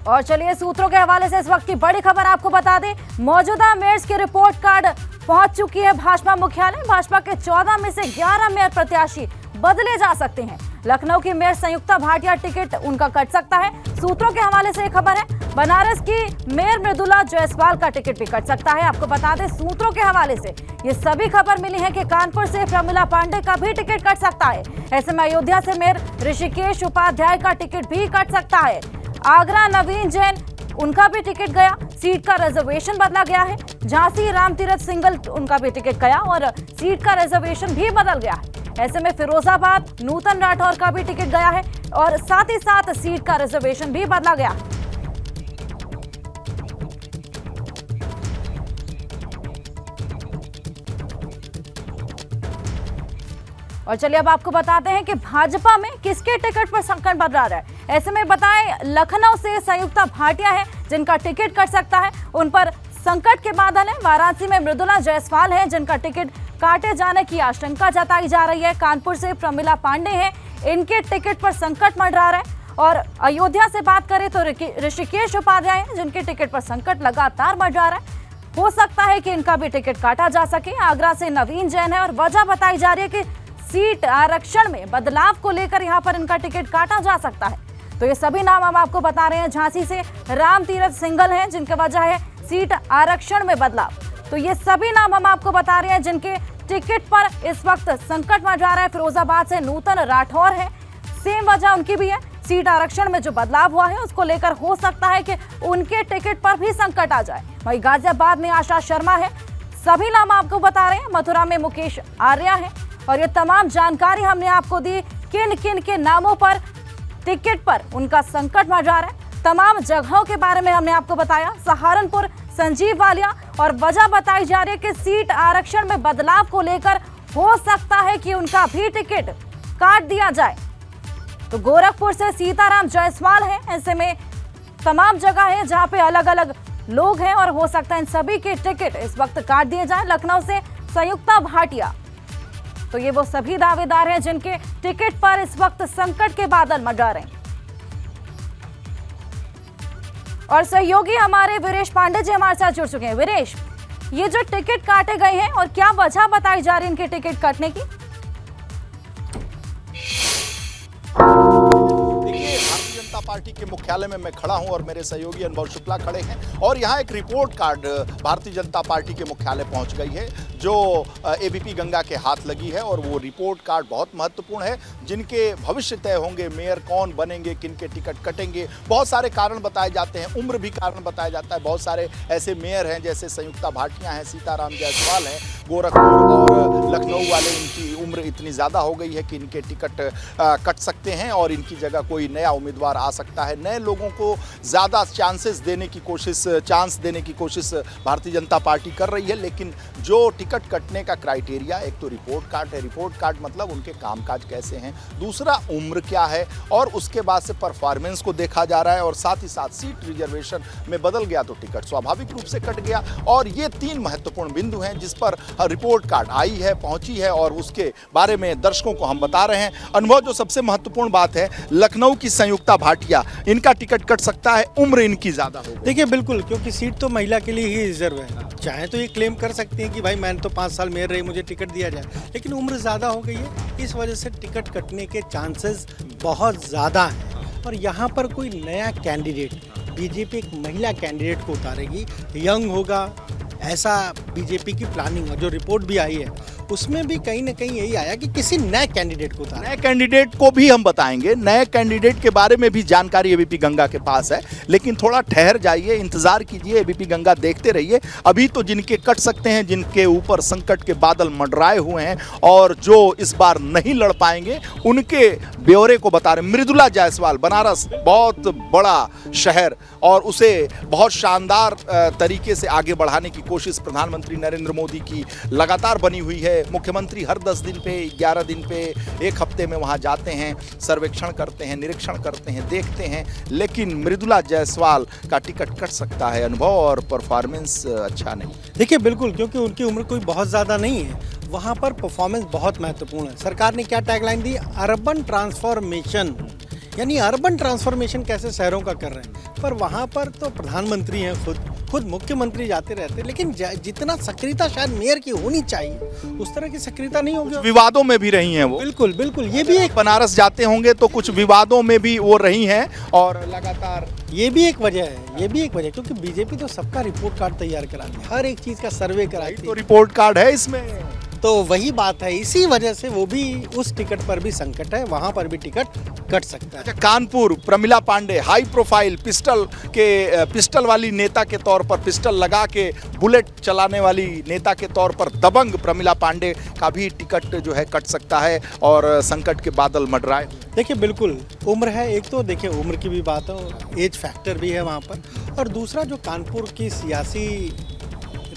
और चलिए सूत्रों के हवाले से इस वक्त की बड़ी खबर आपको बता दें। मौजूदा मेयर्स के रिपोर्ट कार्ड पहुंच चुकी है भाजपा मुख्यालय। भाजपा के 14 में से 11 मेयर प्रत्याशी बदले जा सकते हैं। लखनऊ की मेयर संयुक्ता भाटिया टिकट उनका कट सकता है। सूत्रों के हवाले से एक खबर है, बनारस की मेयर मृदुला जायसवाल का टिकट भी कट सकता है। आपको बता दें सूत्रों के हवाले से ये सभी खबर मिली है कि कानपुर से प्रमिला पांडे का भी टिकट कट सकता है। ऐसे में अयोध्या से मेयर ऋषिकेश उपाध्याय का टिकट भी कट सकता है। आगरा नवीन जैन उनका भी टिकट गया, सीट का रिजर्वेशन बदला गया है। झांसी रामतीरथ सिंगल उनका भी टिकट गया और सीट का रिजर्वेशन भी बदल गया है। ऐसे में फिरोजाबाद नूतन राठौर का भी टिकट गया है और साथ ही साथ सीट का रिजर्वेशन भी बदला गया है। और चलिए अब आपको बताते हैं कि भाजपा में किसके टिकट पर संकट बदला रहा है। ऐसे में बताएं, लखनऊ से संयुक्ता भाटिया है जिनका टिकट कट सकता है, उन पर संकट के बादल है। वाराणसी में मृदुला जायसवाल है जिनका टिकट काटे जाने की आशंका जताई जा रही है। कानपुर से प्रमिला पांडे हैं, इनके टिकट पर संकट मंडरा रहा है। और अयोध्या से बात करें तो ऋषिकेश उपाध्याय हैं जिनके टिकट पर संकट लगातार मंडरा रहा है। हो सकता है कि इनका भी टिकट काटा जा सके। आगरा से नवीन जैन है और वजह बताई जा रही है कि सीट आरक्षण में बदलाव को लेकर यहां पर इनका टिकट काटा जा सकता है। तो ये सभी नाम हम आपको बता रहे हैं। झांसी से रामतीरथ सिंगल हैं जिनकी वजह है सीट आरक्षण में बदलाव। तो ये सभी नाम हम आपको बता रहे हैं जिनके टिकट पर इस वक्त संकट मंडरा रहा है। फिरोजाबाद से नूतन राठौर है, सेम वजह उनकी भी है। सीट आरक्षण में जो बदलाव हुआ है उसको लेकर हो सकता है कि उनके टिकट पर भी संकट आ जाए। वहीं गाजियाबाद में आशा शर्मा है। सभी नाम आपको बता रहे हैं। मथुरा में मुकेश आर्या है और ये तमाम जानकारी हमने आपको दी किन किन के नामों पर टिकट पर उनका संकट मंडरा रहा है। तमाम जगहों के बारे में हमने आपको बताया। सहारनपुर संजीव वालिया और वजह बताई जा रही है कि सीट आरक्षण में बदलाव को लेकर हो सकता है कि उनका भी टिकट काट दिया जाए। तो गोरखपुर से सीताराम जायसवाल है। ऐसे में तमाम जगह है जहां पे अलग अलग लोग हैं और हो सकता है इन सभी के टिकट इस वक्त काट दिए जाए। लखनऊ से संयुक्ता भाटिया, तो ये वो सभी दावेदार हैं जिनके टिकट पर इस वक्त संकट के बादल मंडरा रहे हैं। और सहयोगी हमारे वीरेश पांडे जी हमारे साथ जुड़ चुके हैं। वीरेश, ये जो टिकट काटे गए हैं और क्या वजह बताई जा रही है इनके टिकट काटने की? पार्टी के मुख्यालय में मैं खड़ा हूं और मेरे सहयोगी अनुभव शुक्ला खड़े हैं और यहां एक report card Bharatiya Janata party के मुख्यालय पहुंच गई है जो एबीपी गंगा के हाथ लगी है। और वो रिपोर्ट कार्ड बहुत महत्वपूर्ण है। जिनके भविष्य तय होंगे, मेयर कौन बनेंगे, किनके टिकट कटेंगे, बहुत सारे कारण बताए जाते हैं। उम्र भी कारण बताया जाता है। बहुत सारे ऐसे मेयर हैं जैसे संयुक्ता भाटिया हैं, सीताराम जायसवाल हैं, गोरखपुर और लखनऊ वाले, इनकी उम्र इतनी ज़्यादा हो गई है कि इनके टिकट कट सकते हैं और इनकी जगह कोई नया उम्मीदवार आ सकता है। नए लोगों को ज़्यादा चांस देने की कोशिश भारतीय जनता पार्टी कर रही है। लेकिन जो टिकट कटने का क्राइटेरिया, एक तो रिपोर्ट कार्ड है। रिपोर्ट कार्ड मतलब उनके कामकाज कैसे हैं, दूसरा उम्र क्या है और उसके बाद से परफॉर्मेंस को देखा जा रहा है। और साथ ही साथ सीट रिजर्वेशन में बदल गया तो टिकट स्वाभाविक रूप से कट गया। और ये 3 महत्वपूर्ण बिंदु हैं जिस पर रिपोर्ट कार्ड आई है, पहुंची है और उसके बारे में दर्शकों को हम बता रहे हैं। अनुभव, जो सबसे महत्वपूर्ण बात है, लखनऊ की संयुक्ता भाटिया, इनका टिकट कट सकता है, उम्र इनकी ज्यादा हो गई। देखिए बिल्कुल, क्योंकि सीट तो महिला के लिए ही रिजर्व है। चाहे तो ये क्लेम कर सकती हैं कि भाई मैंने तो 5 साल मेयर रही, मुझे टिकट दिया जाए, लेकिन उम्र ज़्यादा हो गई है। इस वजह से टिकट कटने के चांसेस बहुत ज़्यादा हैं। और यहाँ पर कोई नया कैंडिडेट, बीजेपी एक महिला कैंडिडेट को उतारेगी, यंग होगा, ऐसा बीजेपी की प्लानिंग है। जो रिपोर्ट भी आई है उसमें भी कहीं ना कहीं यही आया कि किसी नए कैंडिडेट को उतारें। नए कैंडिडेट को भी हम बताएंगे। नए कैंडिडेट के बारे में भी जानकारी एबीपी गंगा के पास है, लेकिन थोड़ा ठहर जाइए, इंतजार कीजिए, एबीपी गंगा देखते रहिए। अभी तो जिनके कट सकते हैं, जिनके ऊपर संकट के बादल मंडराए हुए हैं और जो इस बार नहीं लड़ पाएंगे, उनके ब्यौरे को बता रहे। मृदुला जायसवाल, बनारस बहुत बड़ा शहर और उसे बहुत शानदार तरीके से आगे बढ़ाने की कोशिश प्रधानमंत्री नरेंद्र मोदी की लगातार बनी हुई है। मुख्यमंत्री हर 10 दिन पे, 11 दिन पे, 1 हफ्ते में वहां जाते हैं, सर्वेक्षण करते हैं, निरीक्षण करते हैं, देखते हैं। लेकिन मृदुला जायसवाल का टिकट कट सकता है, अनुभव और परफॉर्मेंस अच्छा नहीं। देखिए बिल्कुल, क्योंकि उनकी उम्र कोई बहुत ज़्यादा नहीं है। वहाँ पर परफॉर्मेंस बहुत महत्वपूर्ण है। सरकार ने क्या टैगलाइन दी? Urban transformation. यानी अर्बन ट्रांसफॉर्मेशन कैसे शहरों का कर रहे हैं, पर वहाँ पर तो प्रधानमंत्री हैं, खुद मुख्यमंत्री जाते रहते हैं, लेकिन जितना सक्रियता शायद मेयर की होनी चाहिए उस तरह की सक्रियता नहीं होगी। विवादों में भी रही हैं वो। बिल्कुल बिल्कुल, ये भी एक बनारस जाते होंगे तो कुछ विवादों में भी वो रही हैं और लगातार ये भी एक वजह है, ये भी एक वजह, क्योंकि बीजेपी तो सबका रिपोर्ट कार्ड तैयार कराती है, हर एक चीज का सर्वे कराती तो है, रिपोर्ट कार्ड है इसमें। तो वही बात है, इसी वजह से वो भी उस टिकट पर भी संकट है, वहां पर भी टिकट कट सकता है। अच्छा, Kanpur Pramila Pandey high profile pistol वाली नेता के तौर पर, पिस्टल लगा के बुलेट चलाने वाली नेता के तौर पर दबंग प्रमिला पांडे का भी टिकट जो है कट सकता है और संकट के बादल मंडराए। देखिए बिल्कुल, उम्र है एक, तो देखिए उम्र की भी बात है, एज फैक्टर भी है वहाँ पर, और दूसरा जो कानपुर की सियासी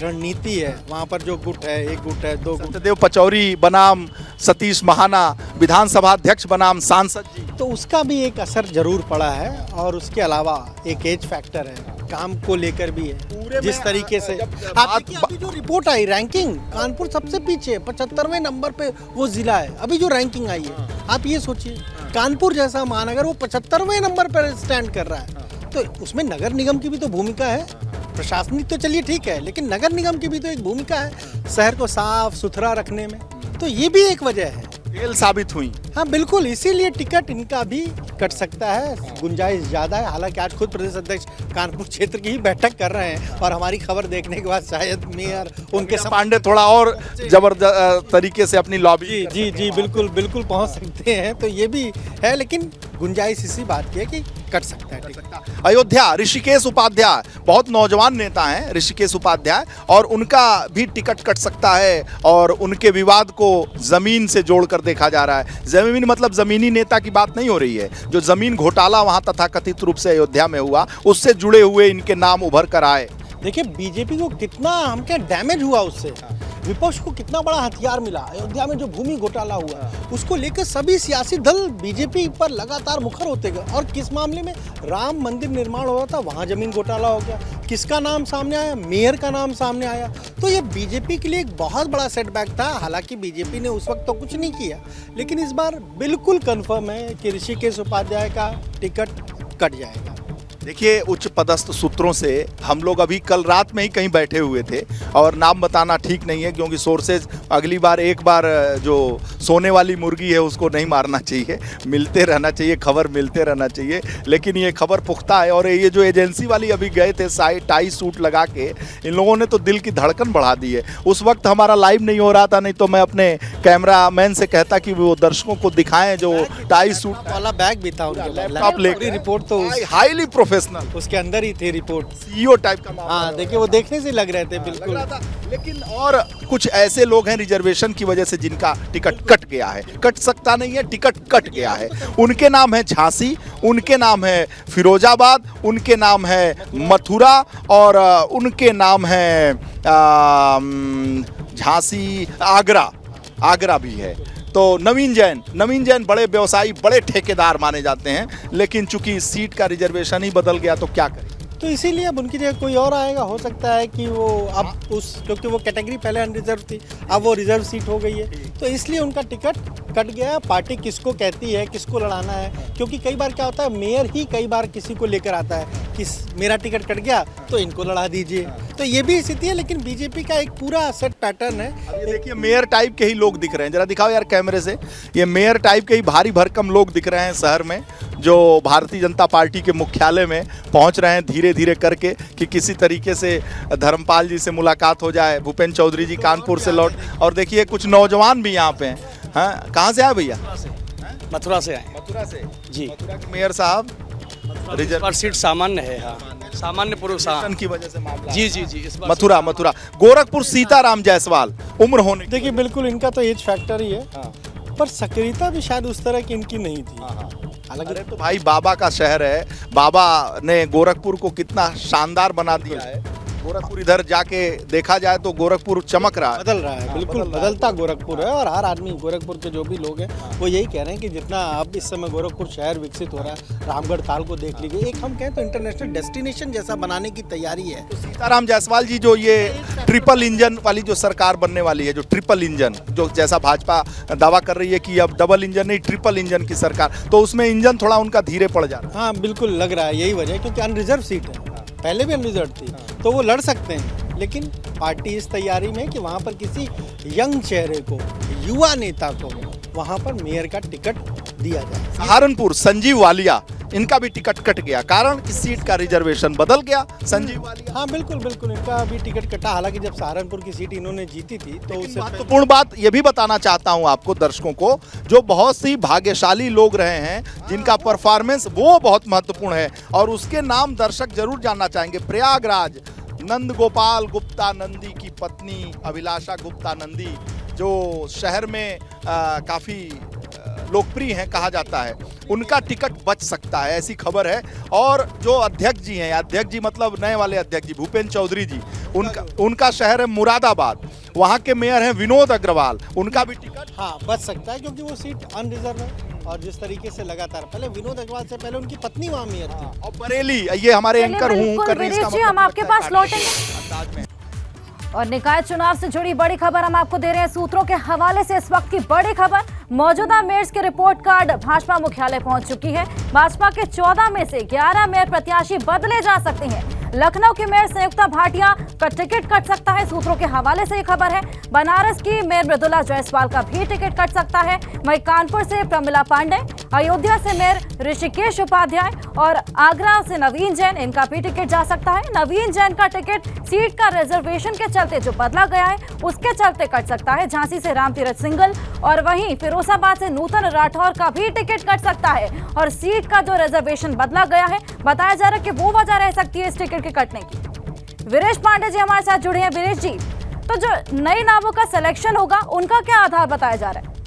रणनीति है, वहाँ पर जो गुट है, एक गुट है, दो गुट, सत्यदेव पचौरी बनाम सतीश महाना विधानसभा अध्यक्ष बनाम सांसद जी, तो उसका भी एक असर जरूर पड़ा है। और उसके अलावा एक एज फैक्टर है, काम को लेकर भी है, जिस तरीके से आप देखिए अभी जो रिपोर्ट आई रैंकिंग, कानपुर सबसे पीछे 75वें नंबर पे वो जिला है, अभी जो रैंकिंग आई है, आप ये सोचिए कानपुर जैसा महानगर वो 75वें नंबर पर स्टैंड कर रहा है, तो उसमें नगर निगम की भी तो भूमिका है। प्रशासनिक तो चलिए ठीक है, लेकिन नगर निगम की भी तो एक भूमिका है शहर को साफ सुथरा रखने में, तो ये भी एक वजह है, फेल साबित हुई। हाँ बिल्कुल, इसीलिए टिकट इनका भी कट सकता है, गुंजाइश ज्यादा है। हालांकि आज खुद प्रदेश अध्यक्ष कानपुर क्षेत्र की ही बैठक कर रहे हैं और हमारी खबर देखने के बाद शायद मेयर उनके पांडे थोड़ा और जबरदस्त तरीके से अपनी लॉबी जी बिल्कुल बिल्कुल पहुंच सकते हैं, तो ये भी है, लेकिन गुंजाइश इसी बात की है कि कट सकता है टिकट। अयोध्या ऋषिकेश उपाध्याय बहुत नौजवान नेता हैं ऋषिकेश उपाध्याय, और उनका भी टिकट कट सकता है और उनके विवाद को जमीन से जोड़कर देखा जा रहा है। जमीन मतलब जमीनी नेता की बात नहीं हो रही है, जो जमीन घोटाला वहां तथाकथित रूप से अयोध्या में हुआ उससे जुड़े हुए इनके नाम उभर कर आए। देखिए बीजेपी को कितना हम क्या डैमेज हुआ उससे, विपक्ष को कितना बड़ा हथियार मिला, अयोध्या में जो भूमि घोटाला हुआ उसको लेकर सभी सियासी दल बीजेपी पर लगातार मुखर होते गए, और किस मामले में राम मंदिर निर्माण हो रहा था वहां जमीन घोटाला हो गया, किसका नाम सामने आया, मेयर का नाम सामने आया, तो ये बीजेपी के लिए एक बहुत बड़ा सेटबैक था। हालांकि बीजेपी ने उस वक्त तो कुछ नहीं किया, लेकिन इस बार बिल्कुल कंफर्म है कि ऋषिकेश उपाध्याय का टिकट कट जाएगा। देखिए, उच्च पदस्थ सूत्रों से हम लोग अभी कल रात में ही कहीं बैठे हुए थे, और नाम बताना ठीक नहीं है क्योंकि सोर्सेज अगली बार एक बार जो सोने वाली मुर्गी है उसको नहीं मारना चाहिए, मिलते रहना चाहिए, खबर मिलते रहना चाहिए, लेकिन ये खबर पुख्ता है। और ये जो एजेंसी वाली अभी गए थे टाई सूट लगा के, इन लोगों ने तो दिल की धड़कन बढ़ा दी है। उस वक्त हमारा लाइव नहीं हो रहा था, नहीं तो मैं अपने कैमरामैन से कहता कि वो दर्शकों को दिखाएं जो टाई सूट वाला बैग भी था उनके लैपटॉप लेकर, रिपोर्ट तो हाईली प्रोफेशनल उसके अंदर ही थी रिपोर्ट, सीईओ टाइप का। हाँ देखिए वो देखने से लग रहे थे बिल्कुल। लेकिन और कुछ ऐसे लोग हैं रिजर्वेशन की वजह से जिनका टिकट कट गया है, कट सकता नहीं है, टिकट कट गया है। उनके नाम है झांसी, उनके नाम है फिरोजाबाद, उनके नाम है मथुरा, और उनके नाम है झांसी, आगरा भी है। तो नवीन जैन बड़े व्यवसायी, बड़े ठेकेदार माने जाते हैं, लेकिन चूंकि सीट का रिजर्वेशन ही बदल गया तो क्या करें, तो इसीलिए अब उनकी जगह कोई और आएगा। हो सकता है कि वो अब क्योंकि वो कैटेगरी पहले अनरिजर्व थी, अब वो रिजर्व सीट हो गई है, तो इसलिए उनका टिकट कट गया। पार्टी किसको कहती है, किसको लड़ाना है, क्योंकि कई बार क्या होता है, मेयर ही कई बार किसी को लेकर आता है कि मेरा टिकट कट गया तो इनको लड़ा दीजिए, तो ये भी स्थिति है। लेकिन बीजेपी का एक पूरा सेट पैटर्न है। देखिए मेयर टाइप के ही लोग दिख रहे हैं, जरा दिखाओ यार कैमरे से, ये मेयर टाइप के ही भारी भरकम लोग दिख रहे हैं शहर में, जो भारतीय जनता पार्टी के मुख्यालय में पहुंच रहे हैं धीरे धीरे करके कि किसी तरीके से धर्मपाल जी से मुलाकात हो जाए। भूपेंद्र चौधरी जी कानपुर से लौट, और देखिए कुछ नौजवान भी यहाँ पे हैं। हाँ, कहाँ से आए भैया? मथुरा से आए। मथुरा से जी। मथुरा के मेयर साहब रिजर्व सीट सामान्य है, हाँ सामान्य पुरुष की वजह से मामला। जी इस बार मथुरा गोरखपुर सीताराम जायसवाल उम्र होने, देखिए बिल्कुल इनका तो एज फैक्टर ही है, पर सक्रियता भी शायद उस तरह की इनकी नहीं थी। हालांकि तो भाई बाबा का शहर है, बाबा ने गोरखपुर को कितना शानदार बना दिया है। गोरखपुर इधर जाके देखा जाए तो गोरखपुर चमक रहा है। बदल रहा है, बिल्कुल बदलता गोरखपुर है। और हर आदमी गोरखपुर के जो भी लोग हैं वो यही कह रहे हैं कि जितना अब इस समय गोरखपुर शहर विकसित हो रहा है, रामगढ़ ताल को देख लीजिए, एक हम कहें तो इंटरनेशनल डेस्टिनेशन जैसा बनाने की तैयारी है। सीताराम जायसवाल जी, जो ये ट्रिपल इंजन वाली जो सरकार बनने वाली है, जो ट्रिपल इंजन, जो जैसा भाजपा दावा कर रही है कि अब डबल इंजन नहीं ट्रिपल इंजन की सरकार, तो उसमें इंजन थोड़ा उनका धीरे पड़ जा रहा है। हाँ बिल्कुल लग रहा है, यही वजह है क्योंकि अनरिजर्व सीट है, पहले भी अनरिजर्व थी, तो वो लड़ सकते हैं। लेकिन पार्टी इस तैयारी में कि वहाँ पर किसी यंग चेहरे को, युवा नेता को वहाँ पर मेयर का टिकट दिया जाए। सहारनपुर संजीव वालिया, इनका भी टिकट कट गया, कारण कि सीट का रिजर्वेशन बदल गया। संजीव वालिया, हाँ बिल्कुल बिल्कुल, इनका अभी टिकट कटा। हालांकि जब सहारनपुर की सीट इन्होंने जीती थी तो उससे महत्वपूर्ण बात यह भी बताना चाहता हूं आपको, दर्शकों को, जो बहुत सी भाग्यशाली लोग रहे हैं जिनका परफॉर्मेंस वो बहुत महत्वपूर्ण है और उसके नाम दर्शक जरूर जानना चाहेंगे। प्रयागराज नंद गोपाल गुप्ता नंदी की पत्नी अभिलाषा गुप्ता नंदी, जो शहर में काफी लोकप्रिय हैं कहा जाता है, उनका टिकट बच सकता है, ऐसी खबर है। और जो अध्यक्ष जी हैं, अध्यक्ष जी मतलब नए वाले अध्यक्ष जी भूपेंद्र चौधरी जी, उनका शहर है मुरादाबाद, वहाँ के मेयर हैं विनोद अग्रवाल, उनका भी टिकट हाँ बच सकता है क्योंकि वो सीट अनरिजर्व है। और जिस तरीके से लगातार पहले विनोद अग्रवाल से पहले उनकी पत्नी वहाँ मेयर थी। और बरेली, ये हमारे एंकर हूँ कर रही है, इसका जी हम आपके पास लौटेंगे। अंदाज में और निकाय चुनाव से जुड़ी बड़ी खबर हम आपको दे रहे हैं सूत्रों के हवाले से। इस वक्त की बड़ी खबर, मौजूदा मेयर्स के रिपोर्ट कार्ड भाजपा मुख्यालय पहुंच चुकी है। भाजपा के 14 में से 11 मेयर प्रत्याशी बदले जा सकते हैं। लखनऊ की मेयर संयुक्ता भाटिया का टिकट कट सकता है, सूत्रों के हवाले से ये खबर है। बनारस की मेयर मृदुला जायसवाल का भी टिकट कट सकता है। वहीं कानपुर से प्रमिला पांडे, अयोध्या से मेयर ऋषिकेश उपाध्याय और आगरा से नवीन जैन, इनका भी टिकट जा सकता है। नवीन जैन का टिकट सीट का रिजर्वेशन के चलते जो बदला गया है उसके चलते कट सकता है। झांसी से रामतीरथ सिंगल और वहीं फिरोजाबाद से नूतन राठौर का भी टिकट कट सकता है। और सीट का जो रिजर्वेशन बदला गया है, बताया जा रहा है कि वो वजह रह सकती है इस टिकट के कटने की। वीरेश पांडे जी हमारे साथ जुड़े हैं। वीरेश जी, तो जो नए नामों का सिलेक्शन होगा उनका क्या आधार बताया जा रहा है?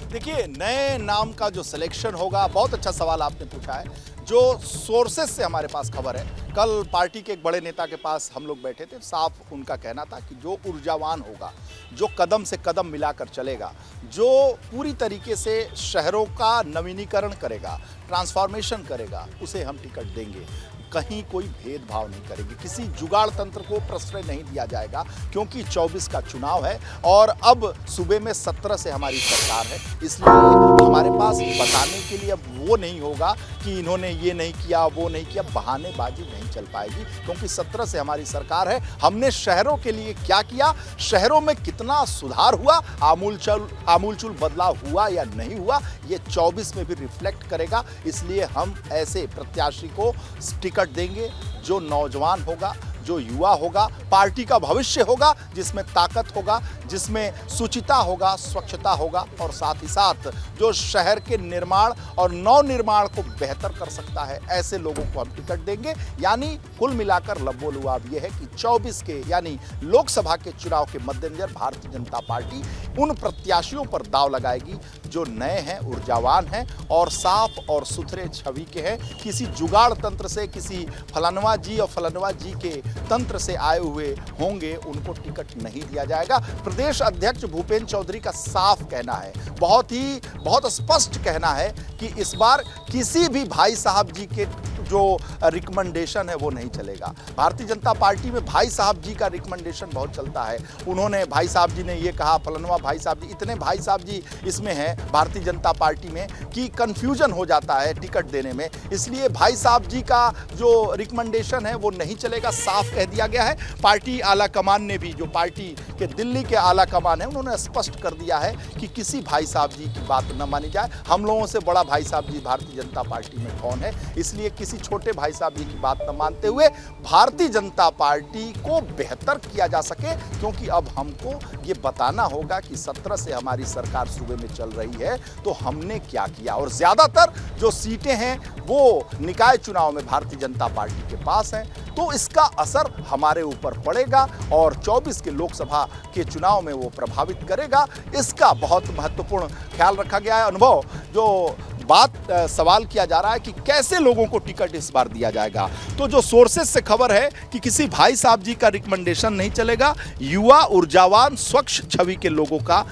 देखिए, नए नाम का जो सिलेक्शन होगा, बहुत अच्छा सवाल आपने पूछा है। जो सोर्सेस से हमारे पास खबर है, कल पार्टी के एक बड़े नेता के पास हम लोग बैठे थे, साफ उनका कहना था कि जो ऊर्जावान होगा, जो कदम से कदम मिलाकर चलेगा, जो पूरी तरीके से शहरों का नवीनीकरण करेगा, ट्रांसफॉर्मेशन करेगा, उसे हम टिकट देंगे। कहीं कोई भेदभाव नहीं करेंगे, किसी जुगाड़ तंत्र को प्रश्रय नहीं दिया जाएगा, क्योंकि 24 का चुनाव है और अब सूबे में 17 से हमारी सरकार है। इसलिए हमारे पास बताने के लिए अब वो नहीं होगा कि इन्होंने ये नहीं किया, वो नहीं किया, बहानेबाजी नहीं चल पाएगी, क्योंकि 17 से हमारी सरकार है। हमने शहरों के लिए क्या किया, शहरों में कितना सुधार हुआ, आमूलचूल बदलाव हुआ या नहीं हुआ, ये 24 में भी रिफ्लेक्ट करेगा। इसलिए हम ऐसे प्रत्याशी को टिकट देंगे जो नौजवान होगा, जो युवा होगा, पार्टी का भविष्य होगा, जिसमें ताकत होगा, जिसमें सुचिता होगा, स्वच्छता होगा और साथ ही साथ जो शहर के निर्माण और नवनिर्माण को बेहतर कर सकता है, ऐसे लोगों को हम टिकट देंगे। यानी कुल मिलाकर लबोलुआब ये है कि 24 के यानी लोकसभा के चुनाव के मद्देनजर भारतीय जनता पार्टी उन प्रत्याशियों पर दाव लगाएगी जो नए हैं, ऊर्जावान हैं और साफ और सुथरे छवि के हैं। किसी जुगाड़ तंत्र से, किसी फलानवा जी और फलानवा जी के तंत्र से आए हुए होंगे, उनको टिकट नहीं दिया जाएगा। प्रदेश अध्यक्ष भूपेंद्र चौधरी का साफ कहना है, बहुत स्पष्ट कहना है कि इस बार किसी भी भाई साहब जी के जो रिकमेंडेशन है वो नहीं चलेगा। भारतीय जनता पार्टी में भाई साहब जी का रिकमेंडेशन बहुत चलता है। उन्होंने, भाई साहब जी ने ये कहा, फलनवा भाई साहब जी, इतने भाई साहब जी इसमें हैं भारतीय जनता पार्टी में कि कंफ्यूजन हो जाता है टिकट देने में। इसलिए भाई साहब जी का जो रिकमेंडेशन है वो नहीं चलेगा, साफ कह दिया गया है। पार्टी आला कमान ने भी, जो पार्टी के दिल्ली के आला कमान है, उन्होंने स्पष्ट कर दिया है कि किसी भाई साहब जी की बात न मानी जाए। हम लोगों से बड़ा भाई साहब जी भारतीय जनता पार्टी में कौन है, इसलिए किसी छोटे भाई साहब जी की बात न मानते हुए भारतीय जनता पार्टी को बेहतर किया जा सके, क्योंकि अब हमको ये बताना होगा कि 17 से हमारी सरकार सूबे में चल रही है तो हमने क्या किया। और ज्यादातर जो सीटें हैं वो निकाय चुनाव में भारतीय जनता पार्टी के पास हैं, तो इसका असर हमारे ऊपर पड़ेगा और 24 के लोकसभा के चुनाव में वो प्रभावित करेगा। इसका बहुत महत्वपूर्ण ख्याल रखा गया है। अनुभव, जो सवाल किया जा रहा है कि कैसे लोगों को टिकट इस बार दिया जाएगा। तो जो सोर्सेज से खबर है कि किसी भाई साहब जी का रिकमेंडेशन नहीं चलेगा, युवा, ऊर्जावान, स्वच्छ छवि के लोगों का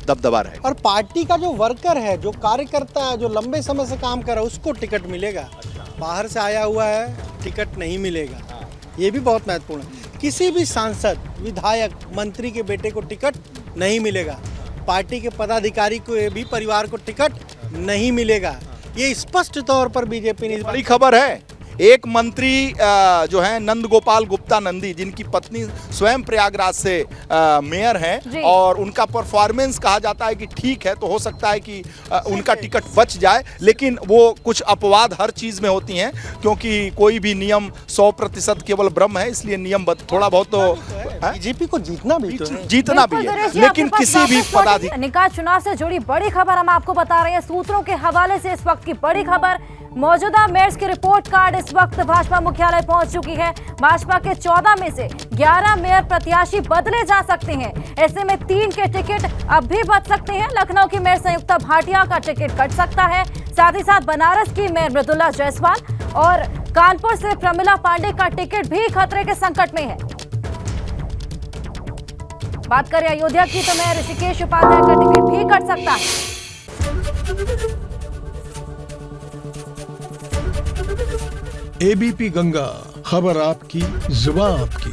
दबदबा रहे। और पार्टी का जो वर्कर है, जो कार्यकर्ता है, जो लंबे समय से काम कर रहा है, उसको टिकट मिलेगा। बाहर से आया हुआ है, टिकट नहीं मिलेगा। ये भी बहुत महत्वपूर्ण है। किसी भी सांसद, विधायक, मंत्री के बेटे को टिकट नहीं मिलेगा। पार्टी के पदाधिकारी को भी, परिवार को टिकट नहीं मिलेगा। ये स्पष्ट तौर पर बीजेपी ने बड़ी खबर है। एक मंत्री जो है नंद गोपाल गुप्ता नंदी, जिनकी पत्नी स्वयं प्रयागराज से मेयर हैं और उनका परफॉर्मेंस कहा जाता है कि ठीक है, तो हो सकता है कि उनका टिकट बच जाए। लेकिन वो कुछ अपवाद हर चीज में होती हैं, क्योंकि कोई भी नियम 100% केवल ब्रह्म है, इसलिए नियम थोड़ा बहुत तो बीजेपी को जीतना भी तो है। जीतना भी है, लेकिन किसी भी पदाधिकारी। निकाय चुनाव से जुड़ी बड़ी खबर हम आपको बता रहे हैं सूत्रों के हवाले से। इस वक्त की बड़ी खबर, मौजूदा मेयर्स की रिपोर्ट कार्ड इस वक्त भाजपा मुख्यालय पहुंच चुकी है। भाजपा के 14 में से 11 मेयर प्रत्याशी बदले जा सकते हैं। ऐसे में 3 के टिकट अब भी बच सकते हैं। लखनऊ की मेयर संयुक्ता भाटिया का टिकट कट सकता है। साथ ही साथ बनारस की मेयर मृदुला जायसवाल और कानपुर से प्रमिला पांडे का टिकट भी खतरे के संकट में है। बात करें अयोध्या की तो मेयर ऋषिकेश उपाध्याय का टिकट भी कट सकता है। एबीपी गंगा, खबर आपकी, जुबान आपकी।